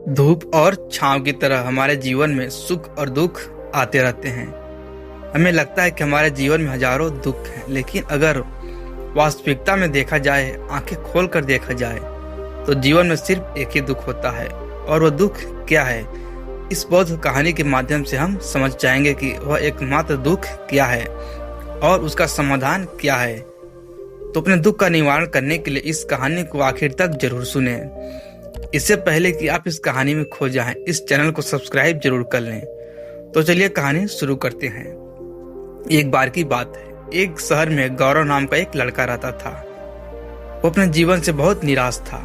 धूप और छांव की तरह हमारे जीवन में सुख और दुख आते रहते हैं। हमें लगता है कि हमारे जीवन में हजारों दुख हैं, लेकिन अगर वास्तविकता में देखा जाए, आंखें खोल कर देखा जाए, तो जीवन में सिर्फ एक ही दुख होता है। और वह दुख क्या है, इस बौद्ध कहानी के माध्यम से हम समझ जाएंगे कि वह एकमात्र दुख क्या है और उसका समाधान क्या है। तो अपने दुख का निवारण करने के लिए इस कहानी को आखिर तक जरूर सुने। इससे पहले कि आप इस कहानी में खो जाएं, इस चैनल को सब्सक्राइब जरूर कर लें। तो चलिए कहानी शुरू करते हैं। एक बार की बात है, एक शहर में गौरव नाम का एक लड़का रहता था। वो अपने जीवन से बहुत निराश था।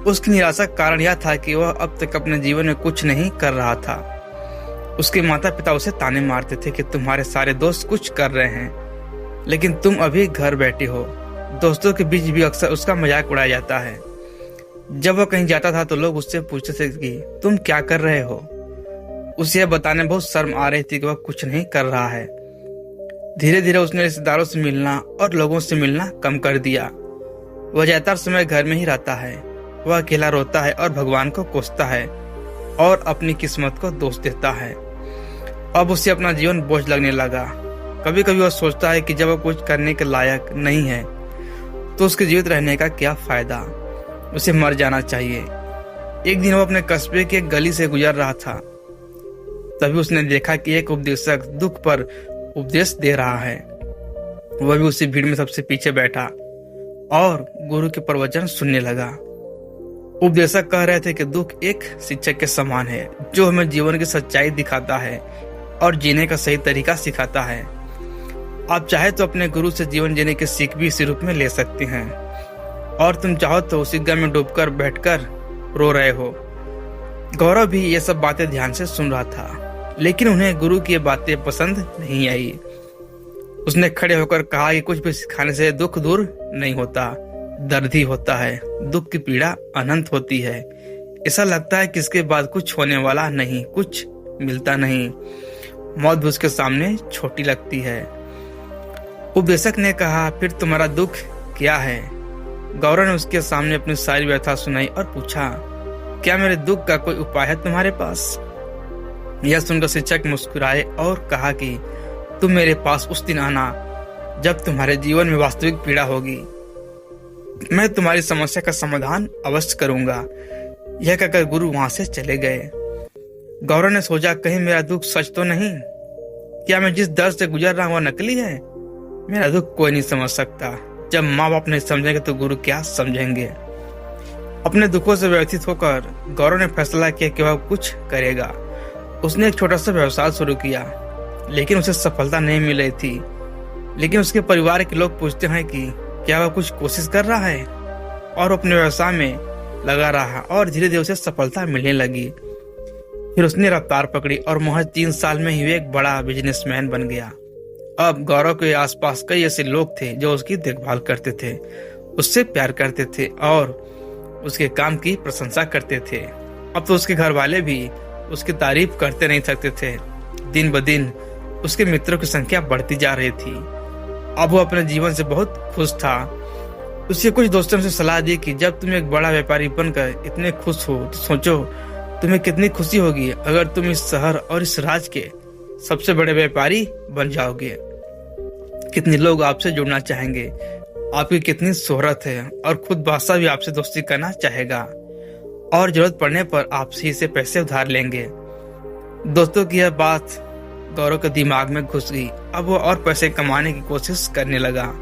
उसकी निराशा का कारण यह था कि वह अब तक अपने जीवन में कुछ नहीं कर रहा था। उसके माता पिता उसे ताने मारते थे कि तुम्हारे सारे दोस्त कुछ कर रहे हैं, लेकिन तुम अभी घर बैठे हो। दोस्तों के बीच भी अक्सर उसका मजाक उड़ाया जाता है। जब वह कहीं जाता था तो लोग उससे पूछते थे कि तुम क्या कर रहे हो। उसे यह बताने बहुत शर्म आ रही थी कि वह कुछ नहीं कर रहा है। धीरे धीरे उसने रिश्तेदारों से मिलना और लोगों से मिलना कम कर दिया। वह ज्यादातर समय घर में ही रहता है। वह अकेला रोता है और भगवान को कोसता है और अपनी किस्मत को दोष देता है। अब उसे अपना जीवन बोझ लगने लगा। कभी कभी वह सोचता है कि जब वह कुछ करने के लायक नहीं है तो उसके जीवित रहने का क्या फायदा, उसे मर जाना चाहिए। एक दिन वो अपने कस्बे की एक गली से गुजर रहा था। तभी उसने देखा कि एक उपदेशक दुख पर उपदेश दे रहा है। वह भी उसी भीड़ में सबसे पीछे बैठा और गुरु के प्रवचन सुनने लगा। उपदेशक कह रहे थे कि दुख एक शिक्षक के समान है, जो हमें जीवन की सच्चाई दिखाता है और जीने का सही तरीका सिखाता है। आप चाहे तो अपने गुरु से जीवन जीने की सीख भी इसी रूप में ले सकते हैं, और तुम चाहो तो उसी गम में डूबकर बैठकर रो रहे हो। गौरव भी ये सब बातें ध्यान से सुन रहा था, लेकिन उन्हें गुरु की ये बातें पसंद नहीं आई। उसने खड़े होकर कहा कि कुछ भी सिखाने से दुख दूर नहीं होता, दर्द ही होता है। दुख की पीड़ा अनंत होती है। ऐसा लगता है कि इसके बाद कुछ होने वाला नहीं, कुछ मिलता नहीं। मौत भी उसके सामने छोटी लगती है। उपदेशक ने कहा, फिर तुम्हारा दुख क्या है? गौरव ने उसके सामने अपनी सारी व्यथा सुनाई और पूछा, क्या मेरे दुख का कोई उपाय है तुम्हारे पास? यह सुनकर शिक्षक मुस्कुराए और कहा कि तुम मेरे पास उस दिन आना जब तुम्हारे जीवन में वास्तविक पीड़ा होगी। मैं तुम्हारी समस्या का समाधान अवश्य करूंगा। यह कहकर गुरु वहां से चले गए। गौरव ने सोचा, कहीं मेरा दुख सच तो नहीं? क्या मैं जिस दर्द से गुजर रहा हूं वह नकली है? मेरा दुख कोई नहीं समझ सकता। जब माँ बाप नहीं समझेंगे तो गुरु क्या समझेंगे? अपने दुखों से व्यथित होकर गौरव ने फैसला किया कि वह कुछ करेगा। उसने एक छोटा सा व्यवसाय शुरू किया, लेकिन उसे सफलता नहीं मिल रही थी। लेकिन उसके परिवार के लोग पूछते हैं कि क्या वह कुछ कोशिश कर रहा है, और अपने व्यवसाय में लगा रहा और धीरे धीरे उसे सफलता मिलने लगी। फिर उसने रफ्तार पकड़ी और महज 3 साल में ही एक बड़ा बिजनेसमैन बन गया। अब गौरव के आसपास कई ऐसे लोग थे जो उसकी देखभाल करते थे, उससे प्यार करते थे और उसके काम की प्रशंसा करते थे। अब तो उसके घर वाले भी उसकी तारीफ करते नहीं थकते थे। दिन ब दिन उसके मित्रों की संख्या बढ़ती जा रही थी। अब वो अपने जीवन से बहुत खुश था। उसके कुछ दोस्तों ने उसे सलाह दी कि जब तुम एक बड़ा व्यापारी बनकर इतने खुश हो तो सोचो तुम्हें कितनी खुशी होगी अगर तुम इस शहर और इस राज्य के सबसे बड़े व्यापारी बन जाओगे। कितने लोग आपसे जुड़ना चाहेंगे, आपकी कितनी शोहरत है, और खुद बादशाह भी आपसे दोस्ती करना चाहेगा और जरूरत पड़ने पर आपसे ही से पैसे उधार लेंगे। दोस्तों की यह बात गौरव के दिमाग में घुस गई। अब वो और पैसे कमाने की कोशिश करने लगा,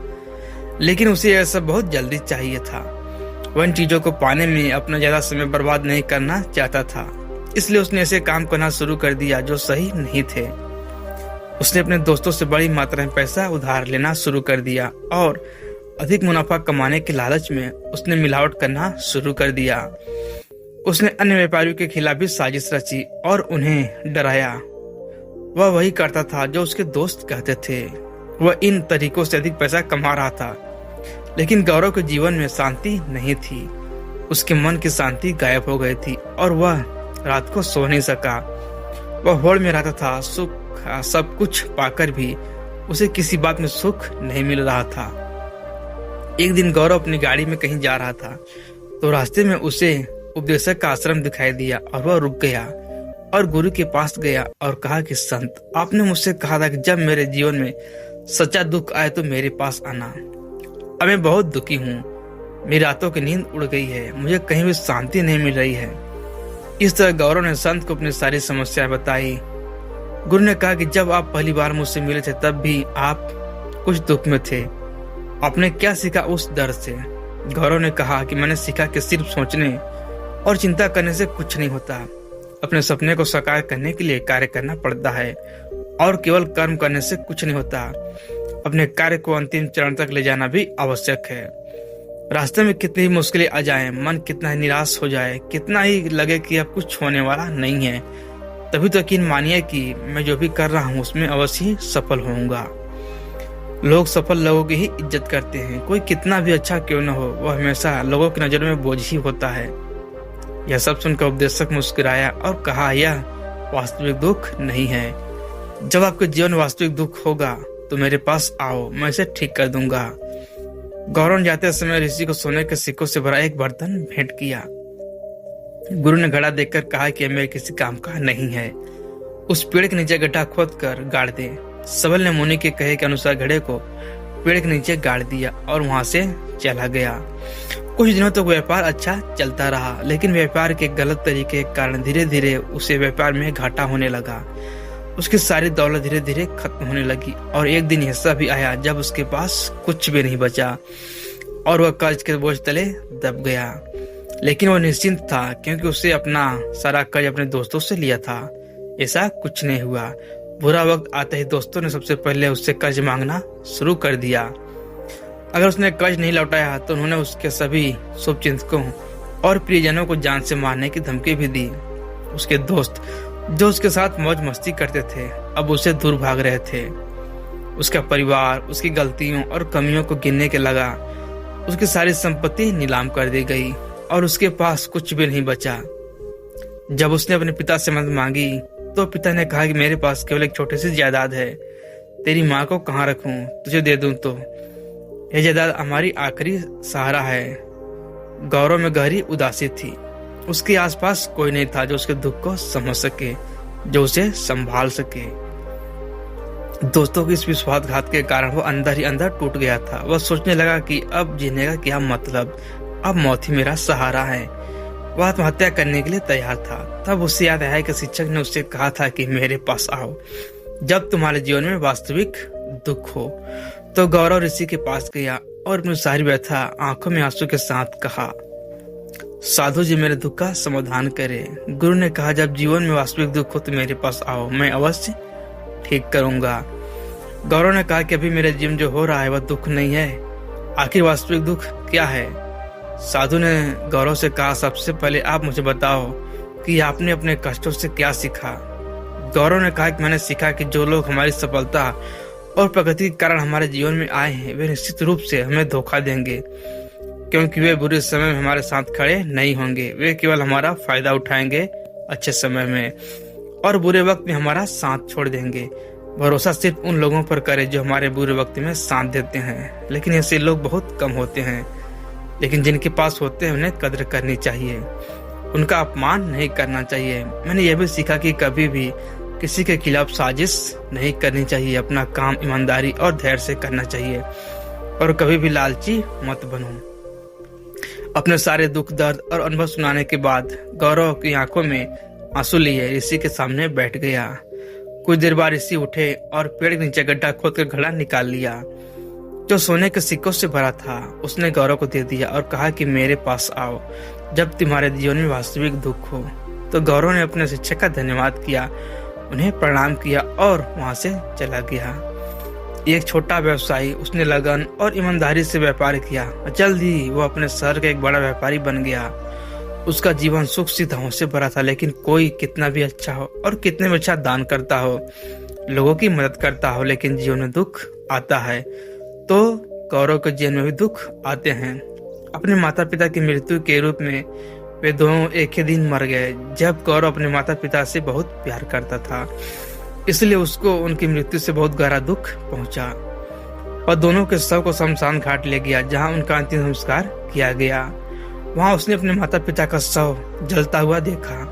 लेकिन उसे यह सब बहुत जल्दी चाहिए था। वह इन चीजों को पाने में अपना ज्यादा समय बर्बाद नहीं करना चाहता था, इसलिए उसने ऐसे काम करना शुरू कर दिया जो सही नहीं थे। उसने अपने दोस्तों से बड़ी मात्रा में पैसा उधार लेना शुरू कर दिया और अधिक मुनाफा कमाने के लालच में उसने मिलावट करना शुरू कर दिया। उसने अन्य व्यापारियों के खिलाफ भी साजिश रची और उन्हें डराया। वह वही करता था जो उसके दोस्त कहते थे। वह इन तरीकों से अधिक पैसा कमा रहा था, लेकिन गौरव के जीवन में शांति नहीं थी। उसके मन की शांति गायब हो गई थी और वह रात को सो नहीं सका। वह होड़ में रहता था। सुख सब कुछ पाकर भी उसे किसी बात में सुख नहीं मिल रहा था। एक दिन गौरव अपनी गाड़ी में कहीं जा रहा था तो रास्ते में उसे उपदेशक का आश्रम दिखाई दिया और वह रुक गया और गुरु के पास गया और कहा कि संत, आपने मुझसे कहा था कि जब मेरे जीवन में सच्चा दुख आए तो मेरे पास आना। अब मैं बहुत दुखी हूँ, मेरी रातों की नींद उड़ गई है, मुझे कहीं भी शांति नहीं मिल रही है। इस तरह गौरव ने संत को अपनी सारी समस्याएं बताई। गुरु ने कहा कि जब आप पहली बार मुझसे मिले थे तब भी आप कुछ दुख में थे, आपने क्या सीखा उस दर्द से? गौरव ने कहा कि मैंने सीखा कि सिर्फ सोचने और चिंता करने से कुछ नहीं होता, अपने सपने को साकार करने के लिए कार्य करना पड़ता है और केवल कर्म करने से कुछ नहीं होता, अपने कार्य को अंतिम चरण तक ले जाना भी आवश्यक है। रास्ते में कितनी ही मुश्किलें आ जाएं, मन कितना ही निराश हो जाए, कितना ही लगे कि अब कुछ होने वाला नहीं है, तभी तो यकीन मानिए कि मैं जो भी कर रहा हूँ उसमें अवश्य ही सफल होऊंगा। लोग सफल लोगों की ही इज्जत करते हैं, कोई कितना भी अच्छा क्यों न हो, वह हमेशा लोगों की नजर में बोझ ही होता है। यह सब सुनकर उपदेशक मुस्कुराया और कहा, यह वास्तविक दुख नहीं है। जब आपके जीवन में वास्तविक दुख होगा तो मेरे पास आओ, मैं इसे ठीक कर दूंगा। गौरव ने जाते समय ऋषि को सोने के सिक्कों से भरा एक बर्तन भेंट किया। गुरु ने घड़ा देखकर कहा कि मेरे किसी काम का नहीं है, उस पेड़ के नीचे गड्ढा खोद कर गाड़ दे। सबल ने मुनि के कहे के अनुसार घड़े को पेड़ के नीचे गाड़ दिया और वहां से चला गया। कुछ दिनों तक व्यापार अच्छा चलता रहा, लेकिन व्यापार के गलत तरीके के कारण धीरे धीरे उसे व्यापार में घाटा होने लगा। उसकी सारी दौलत धीरे धीरे खत्म होने लगी और एक दिन ऐसा भी आया जब उसके पास कुछ भी नहीं बचा और वह कर्ज के बोझ तले दब गया। लेकिन वह निश्चिंत था क्योंकि उसे अपना सारा कर्ज अपने दोस्तों से लिया था। ऐसा कुछ नहीं हुआ। बुरा वक्त आते ही दोस्तों ने सबसे पहले उससे कर्ज मांगना शुरू कर दिया। अगर उसने कर्ज नहीं लौटाया तो उन्होंने उसके सभी शुभचिंतकों और प्रियजनों को जान से मारने की धमकी भी दी। उसके दोस्त जो उसके साथ मौज मस्ती करते थे अब उसे दूर भाग रहे थे। उसका परिवार उसकी गलतियों और कमियों को गिनने के लगा। उसकी सारी संपत्ति नीलाम कर दी गई और उसके पास कुछ भी नहीं बचा। जब उसने अपने पिता से मदद मांगी तो पिता ने कहा कि मेरे पास केवल एक छोटी सी जायदाद है, तेरी माँ को कहाँ रखूं, तुझे दे दूं तो? यह जायदाद हमारी आखिरी सहारा है। गौरव में गहरी उदासी थी। उसके आसपास कोई नहीं था जो उसके दुख को समझ सके, जो उसे संभाल सके। दोस्तों की इस विश्वासघात के कारण वो अंदर ही अंदर टूट गया था। वह सोचने लगा कि अब जीने का क्या मतलब, अब मौत ही मेरा सहारा है। वह आत्महत्या करने के लिए तैयार था। तब उससे याद आया कि शिक्षक ने उससे कहा था कि मेरे पास आओ जब तुम्हारे जीवन में वास्तविक दुख हो। तो गौरव ऋषि के पास गया और अपनी सारी व्यथा आंखों में आंसू के साथ कहा, साधु जी मेरे दुख का समाधान करे। गुरु ने कहा, जब जीवन में वास्तविक दुख हो तो मेरे पास आओ, मैं अवश्य ठीक करूंगा। गौरव ने कहा कि अभी मेरे जीवन जो हो रहा है वह दुख नहीं है, आखिर वास्तविक दुख क्या है? साधु ने गौरव से कहा, सबसे पहले आप मुझे बताओ कि आपने अपने कष्टों से क्या सीखा। गौरव ने कहा कि मैंने सीखा कि जो लोग हमारी सफलता और प्रगति के कारण हमारे जीवन में आए हैं वे निश्चित रूप से हमें धोखा देंगे, क्योंकि वे बुरे समय में हमारे साथ खड़े नहीं होंगे। वे केवल हमारा फायदा उठाएंगे अच्छे समय में और बुरे वक्त में हमारा साथ छोड़ देंगे। भरोसा सिर्फ उन लोगों पर करें जो हमारे बुरे वक्त में साथ देते हैं, लेकिन ऐसे लोग बहुत कम होते हैं। लेकिन जिनके पास होते हैं उन्हें कद्र करनी चाहिए, उनका अपमान नहीं करना चाहिए। मैंने यह भी सीखा कि कभी भी किसी के खिलाफ साजिश नहीं करनी चाहिए, अपना काम ईमानदारी और धैर्य से करना चाहिए और कभी भी लालची मत बनो। अपने सारे दुख दर्द और अनुभव सुनाने के बाद गौरव की आंखों में आंसू लिए ऋषि के सामने बैठ गया। कुछ देर बाद ऋषि उठे और पेड़ के नीचे गड्ढा खोदकर घड़ा निकाल लिया जो सोने के सिक्कों से भरा था। उसने गौरव को दे दिया और कहा कि मेरे पास आओ जब तुम्हारे जीवन में वास्तविक दुख हो। तो गौरव ने अपने शिक्षक का धन्यवाद किया, उन्हें प्रणाम किया और वहां से चला गया। एक छोटा व्यवसायी, उसने लगन और ईमानदारी से व्यापार किया। जल्द ही वो अपने शहर का एक बड़ा व्यापारी बन गया। उसका जीवन सुख सुविधाओं से भरा था, लेकिन कोई कितना भी अच्छा हो और कितने भी अच्छा दान करता हो, लोगों की मदद करता हो, लेकिन जीवन में दुख आता है तो गौरव के जीवन में भी दुख आते हैं। अपने माता पिता की मृत्यु के रूप में वे दोनों एक ही दिन मर गए। जब गौरव अपने माता पिता से बहुत प्यार करता था, इसलिए उसको उनकी मृत्यु से बहुत गहरा दुख पहुंचा और दोनों के शव को शमशान घाट ले गया, जहां उनका अंतिम संस्कार किया गया। वहां उसने अपने माता पिता का शव जलता हुआ देखा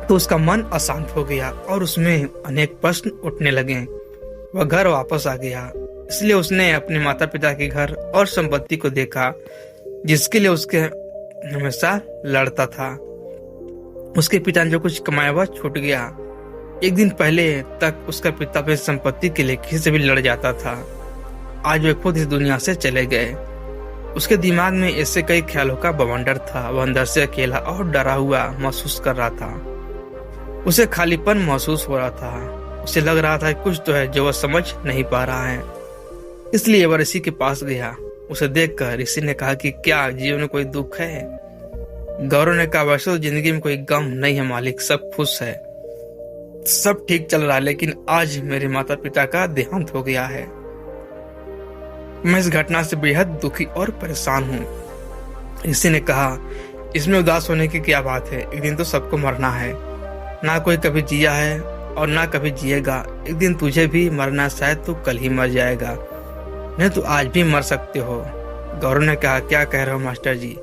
तो उसका मन अशांत हो गया और उसमें अनेक प्रश्न उठने लगे। वह घर वापस आ गया, इसलिए उसने अपने माता पिता के घर और संपत्ति को देखा जिसके लिए उसके हमेशा लड़ता था। उसके पिता ने जो कुछ कमाया वह छूट गया। एक दिन पहले तक उसका पिता अपनी संपत्ति के लिए किसी से भी लड़ जाता था, आज वे खुद इस दुनिया से चले गए। उसके दिमाग में ऐसे कई ख्यालों का बवंडर था। वह अंदर से अकेला और डरा हुआ महसूस कर रहा था। उसे खालीपन महसूस हो रहा था। उसे लग रहा था कि कुछ तो है जो वह समझ नहीं पा रहा है। इसलिए वह ऋषि के पास गया। उसे देखकर ऋषि ने कहा कि क्या जीवन में कोई दुख है? गौरव ने कहा, वैसे तो जिंदगी में कोई गम नहीं है मालिक, सब खुश है, सब ठीक चल रहा है, लेकिन आज मेरे माता पिता का देहांत हो गया है। मैं इस घटना से बेहद दुखी और परेशान हूँ। ऋषि ने कहा, इसमें उदास होने की क्या बात है? एक दिन तो सबको मरना है। ना कोई कभी जिया है और ना कभी जिएगा। एक दिन तुझे भी मरना, शायद तू कल ही मर जाएगा, नहीं तो आज भी मर सकते हो। गौरव ने कहा, क्या कह रहे हो मास्टर जी?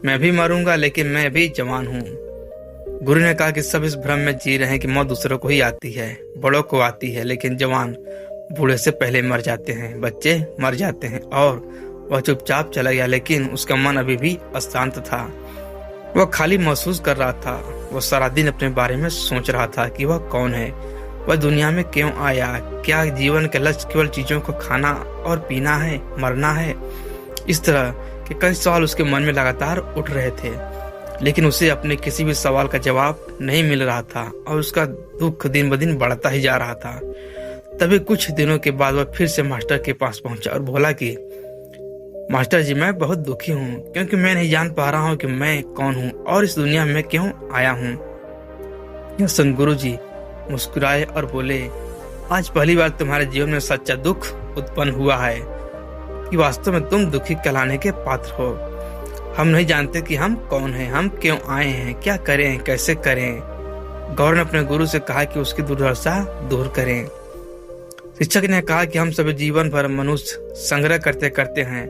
मैं भी मरूंगा, लेकिन मैं भी जवान हूँ। गुरु ने कहा कि सब इस भ्रम में जी रहे हैं कि मौत दूसरों को ही आती है, बड़ों को आती है, लेकिन जवान बूढ़े से पहले मर जाते हैं, बच्चे मर जाते हैं। और वह चुपचाप चला गया, लेकिन उसका मन अभी भी अशांत था। वह खाली महसूस कर रहा था। वह सारा दिन अपने बारे में सोच रहा था कि वह कौन है, वह दुनिया में क्यों आया, क्या जीवन का लक्ष्य केवल चीजों को खाना और पीना है, मरना है? इस तरह के कई सवाल उसके मन में लगातार उठ रहे थे, लेकिन उसे अपने किसी भी सवाल का जवाब नहीं मिल रहा था और उसका दुख दिन ब दिन बढ़ता ही जा रहा था। तभी कुछ दिनों के बाद वह फिर से मास्टर के पास पहुंचा और बोला कि मास्टर जी, मैं बहुत दुखी हूँ क्योंकि मैं नहीं जान पा रहा हूँ कि मैं कौन हूँ और इस दुनिया में क्यों आया हूँ। यह सुन गुरु जी मुस्कुराए और बोले, आज पहली बार तुम्हारे जीवन में सच्चा दुख उत्पन्न हुआ है कि वास्तव में तुम दुखी कहलाने के पात्र हो। हम नहीं जानते कि हम कौन हैं, हम क्यों आए हैं, क्या करें, कैसे करें। गौरव ने अपने गुरु से कहा कि उसकी दुर्दशा दूर करें। शिक्षक ने कहा कि हम सभी जीवन भर मनुष्य संग्रह करते करते हैं।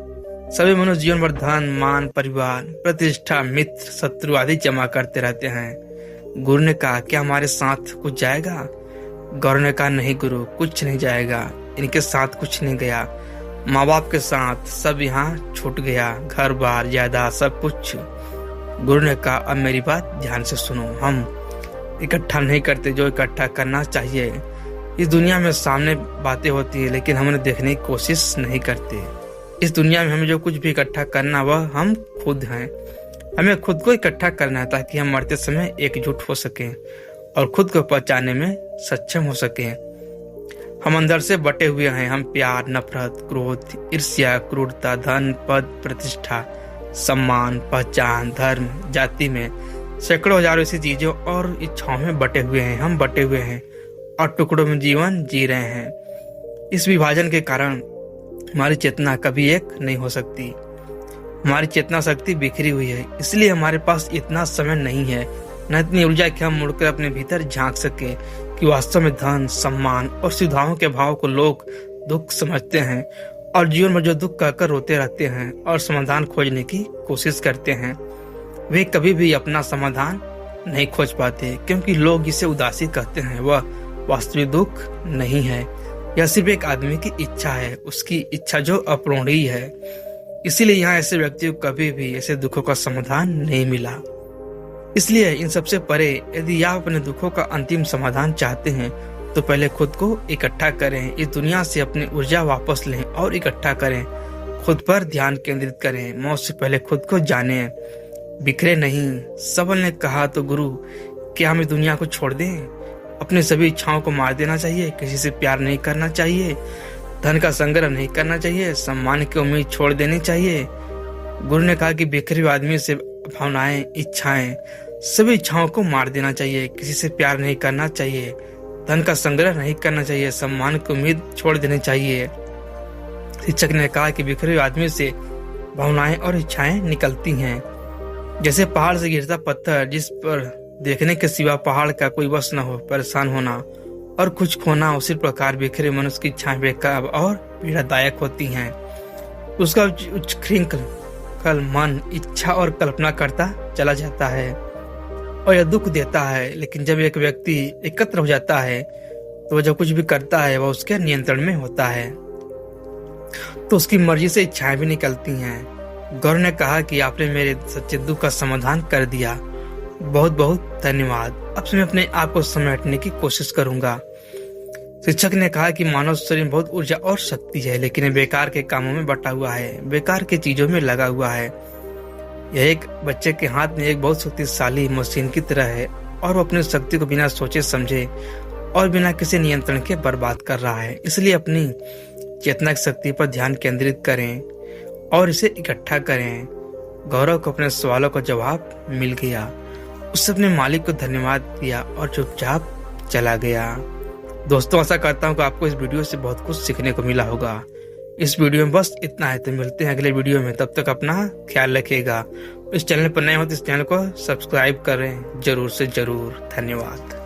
सभी मनुष्य जीवन भर धन, मान, परिवार, प्रतिष्ठा, मित्र, शत्रु आदि जमा करते रहते हैं। गुरु ने कहा, क्या हमारे साथ कुछ जाएगा? गौरव ने कहा, नहीं गुरु, कुछ नहीं जाएगा। इनके साथ कुछ नहीं गया। माँ बाप के साथ सब यहाँ छूट गया, घर बार जायदाद सब कुछ। गुरु ने कहा, अब मेरी बात ध्यान से सुनो। हम इकट्ठा नहीं करते जो इकट्ठा करना चाहिए। इस दुनिया में सामने बातें होती है, लेकिन हम उन्हें देखने की कोशिश नहीं करते। इस दुनिया में हमें जो कुछ भी इकट्ठा करना वह हम खुद हैं। हमें खुद को इकट्ठा करना है ताकि हम मरते समय एकजुट हो सकें और खुद को पहचानने में सक्षम हो सकें। हम अंदर से बटे हुए हैं। हम प्यार, नफरत, क्रोध, ईर्ष्या, क्रूरता, धन, पद, प्रतिष्ठा, सम्मान, पहचान, धर्म, जाति में सैकड़ों हजारों ऐसी चीजों और इच्छाओं में बटे हुए हैं। हम बटे हुए हैं और टुकड़ों में जीवन जी रहे हैं। इस विभाजन के कारण हमारी चेतना कभी एक नहीं हो सकती। हमारी चेतना शक्ति बिखरी हुई है, इसलिए हमारे पास इतना समय नहीं है, न इतनी ऊर्जा कि हम मुड़कर अपने भीतर झांक सके कि वास्तव में धन, सम्मान और सुविधाओं के भाव को लोग दुख समझते हैं और जीवन में जो दुख कहकर रोते रहते हैं और समाधान खोजने की कोशिश करते हैं, वे कभी भी अपना समाधान नहीं खोज पाते, क्योंकि लोग इसे उदासी कहते हैं। वह वास्तविक दुख नहीं है, यह सिर्फ एक आदमी की इच्छा है, उसकी इच्छा जो अपूर्णीय है। इसीलिए यहाँ ऐसे व्यक्ति को कभी भी ऐसे दुखों का समाधान नहीं मिला। इसलिए इन सबसे परे यदि आप अपने दुखों का अंतिम समाधान चाहते हैं तो पहले खुद को इकट्ठा करें, इस दुनिया से अपनी ऊर्जा वापस लें और इकट्ठा करें। खुद पर ध्यान केंद्रित करें। मौत से पहले खुद को जानें, बिखरे नहीं। सबल ने कहा, तो गुरु क्या हम इस दुनिया को छोड़ दें? अपनी सभी इच्छाओं को मार देना चाहिए, किसी से प्यार नहीं करना चाहिए, धन का संग्रह नहीं करना चाहिए, सम्मान की उम्मीद छोड़ देनी चाहिए। गुरु ने कहा कि बिखरे हुए आदमी से भावनाएं, इच्छाएं, सभी इच्छाओं को मार देना चाहिए, किसी से प्यार नहीं करना चाहिए, धन का संग्रह नहीं करना चाहिए, सम्मान की उम्मीद छोड़ देनी चाहिए। शिक्षक ने कहा कि बिखरे हुए आदमी से भावनाएं और इच्छाएं निकलती हैं, जैसे पहाड़ से गिरता पत्थर जिस पर देखने के सिवा पहाड़ का कोई वश न हो। परेशान होना और कुछ खोना, उसी प्रकार बिखरे मनुष्य की इच्छाएं बेकार और पीड़ादायक होती हैं। उसका उच्छृंखल अकल, मन, इच्छा और कल्पना करता चला जाता है और यह दुख देता है। लेकिन जब एक व्यक्ति एकत्र हो जाता है तो वह जो कुछ भी करता है वह उसके नियंत्रण में होता है, तो उसकी मर्जी से इच्छाएं भी निकलती हैं। गौरव ने कहा कि आपने मेरे सच्चे दुख का समाधान कर दिया, बहुत बहुत धन्यवाद। अब से मैं अपने आप को समेटने की कोशिश करूंगा। शिक्षक ने कहा कि मानव शरीर में बहुत ऊर्जा और शक्ति है, लेकिन यह बेकार के कामों में बटा हुआ है, बेकार की चीजों में लगा हुआ है। यह एक बच्चे के हाथ में एक बहुत शक्तिशाली मशीन की तरह है और वो अपनी शक्ति को बिना सोचे समझे और बिना किसी नियंत्रण के बर्बाद कर रहा है। इसलिए अपनी चेतना की शक्ति पर ध्यान केंद्रित करें और इसे इकट्ठा करें। गौरव को अपने सवालों का जवाब मिल गया। उसने अपने मालिक को धन्यवाद दिया और चुपचाप चला गया। दोस्तों, आशा करता हूँ कि आपको इस वीडियो से बहुत कुछ सीखने को मिला होगा। इस वीडियो में बस इतना है, तो मिलते हैं अगले वीडियो में। तब तक अपना ख्याल रखिएगा। इस चैनल पर नए हो तो इस चैनल को सब्सक्राइब करें जरूर से जरूर। धन्यवाद।